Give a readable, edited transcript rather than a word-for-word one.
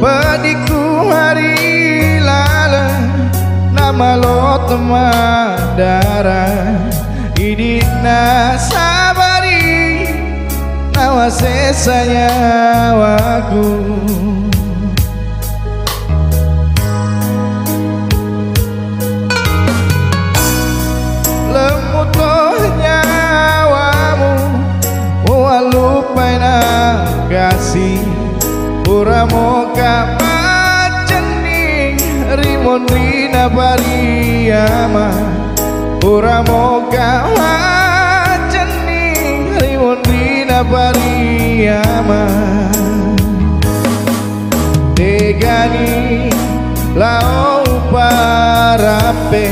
Pediku hari lalu nama lo temadara idina sabari nawa sesanya waku lemutoh nyawamu walupai kasih pura moka macening rimon rina pariyama pura moka macening rimon rina pariyama tegani lau parape